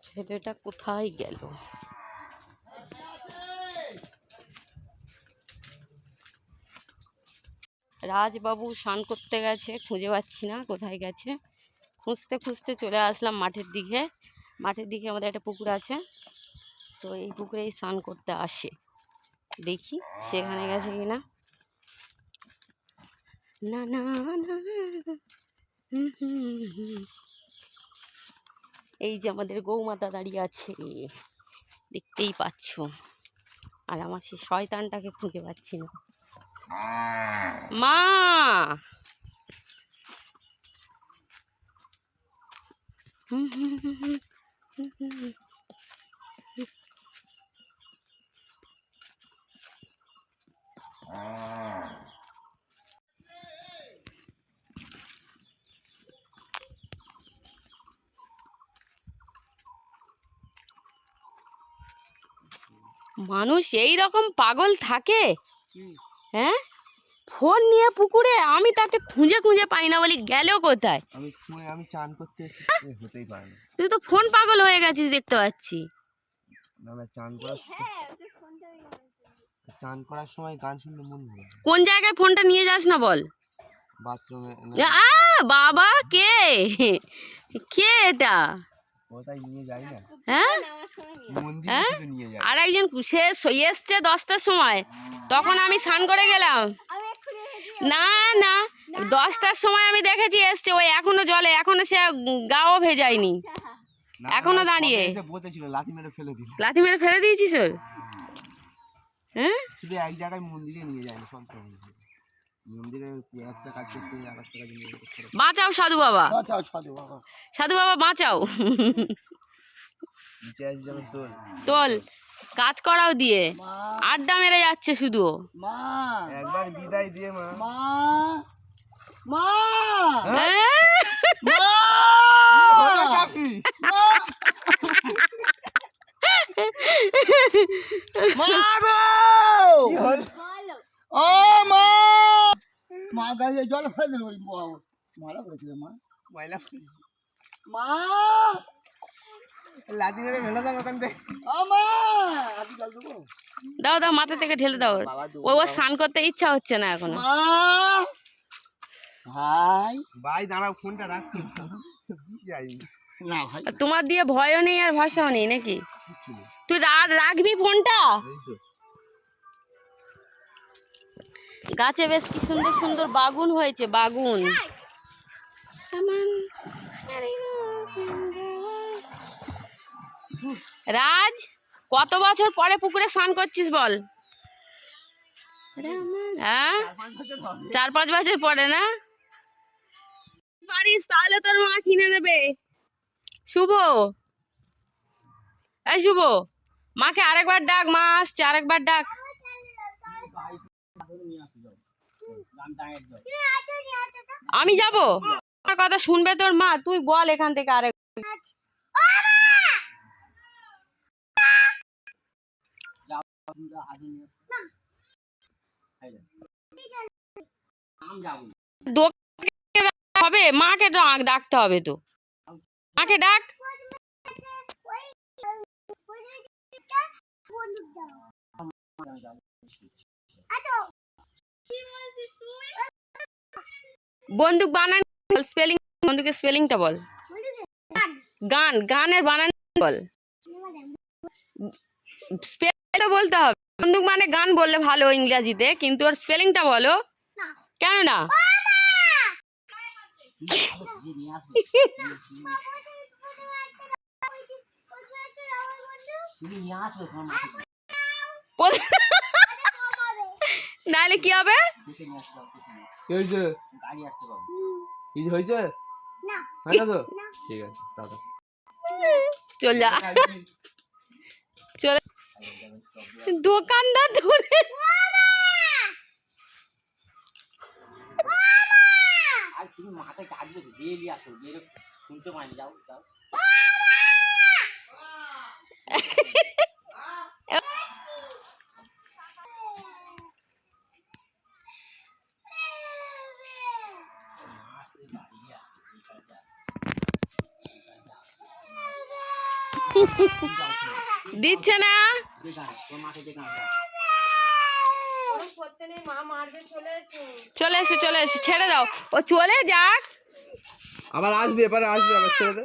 ছেলেটা কোথায় গেল? রাজবাবু স্নান করতে গেছে, খুঁজে পাচ্ছি না কোথায় গেছে। খুঁজতে খুঁজতে চলে আসলাম মাঠের দিকে। মাঠের দিকে আমাদের একটা পুকুর আছে, তো এই পুকুরেই স্নান করতে আসে। দেখি সেখানে গেছে কিনা। না না না, এই যে আমাদের গৌমাতা দাঁড়িয়ে আছে, দেখতেই পাচ্ছ। আর আমার সেই শয়তানটাকে খুঁজে পাচ্ছি না। মা, মানুষ এই রকম পাগল থাকে? হ্যাঁ, ফোন নিয়ে পুকুরে, আমি তাকে খুঁজে খুঁজে পাই না, বলি গেল কোথায়? আমি চান করতে এসেছি, হতেই পারে না। তুই তো ফোন পাগল হয়ে গেছিস দেখতে পাচ্ছি। না চান করার সময় গান শুনলে মন ভরে যায়। কোন জায়গায় ফোনটা নিয়ে যাস না বল? বাথরুমে। বাবা, কে কে এটা? ওটাই নিয়ে যাই না। হ্যাঁ, মন্দিরে শুধু নিয়ে যাই। আর একজন সে এসছে 10টার সময়, তখন আমি স্নান করে গেলাম। না না, 10টার সময় আমি দেখেছি এসছে, ওই এখনো জলে, এখনো সে গাও ভেজায়নি, এখনো দাঁড়িয়ে। লাথি মেরে ফেলে দিল। লাথি মেরে ফেলে দিয়েছিস ওর? হ্যাঁ, শুধু এক জায়গায় মন্দিরে নিয়ে যায় না, সব মন্দিরে একটা কাজ করতে আর একটা কাজ নিয়ে। বাঁচাও সাধু বাবা, বাঁচাও সাধু বাবা, সাধু বাবা বাঁচাও। তোল, কাজ করাও দিয়ে আড্ডা মেরে যাচ্ছে শুধু। মা একবার বিদায় দিয়ে মা। মা মা ও মা, মা গায়ে জল ফেলে দিল। ওই মালা করেছিল মা, ময়লা মা, লাঠি মেরে ফেলে দাও ওখান থেকে। ও মা, হাতি জল দেবো? দাও দাও, মাথা থেকে ঢেলে দাও। ও স্নান করতে ইচ্ছা হচ্ছে না এখন। ভাই ভাই দাঁড়াও, ফোনটা রাখতে না ভাই। তোমার দিয়ে ভয়ও নেই আর ভরসাও নেই নাকি? তুই রাখবি ফোনটা? গাছে বেশ কি সুন্দর সুন্দর বাগুন হয়েছে, বাগুন। রাজ, কত বছর পরে পুকুরে স্নান করছিস বল? হ্যাঁ, 4-5 বছর পরে না? পারিস তাহলে তোর মা কিনে দেবে। শুভ, এই শুভ, মাকে আরেকবার ডাক, মা আসছে, আরেকবার ডাক। আমি যাব, আমার কথা শুনবে তোর মা? তুই বল এখান থেকে আরেক। হবে, মাকে ডাকতে হবে তো, মাকে ডাক। বন্দুক বানান, স্পেলিং, বন্দুকের স্পেলিংটা বল। গান, গানের বানান বল, স্পেলিংটা বলতে হবে। বন্দুক মানে গান বললে ভালো ইংরেজিতে, কিন্তু ওর স্পেলিংটা বলো। কেন না? নাহলে কি হবে? চল যা, চল। দোকানদার ধরে তুমি মাথায় কাটবে, জেলি আসো, শুনতে পাইনি। যাও যাও। দিচ্ছে না। চলে এসো ছেড়ে দাও, ও চলে যাক। আবার আসবে, এবারে আসবে, আবার ছেড়ে দে।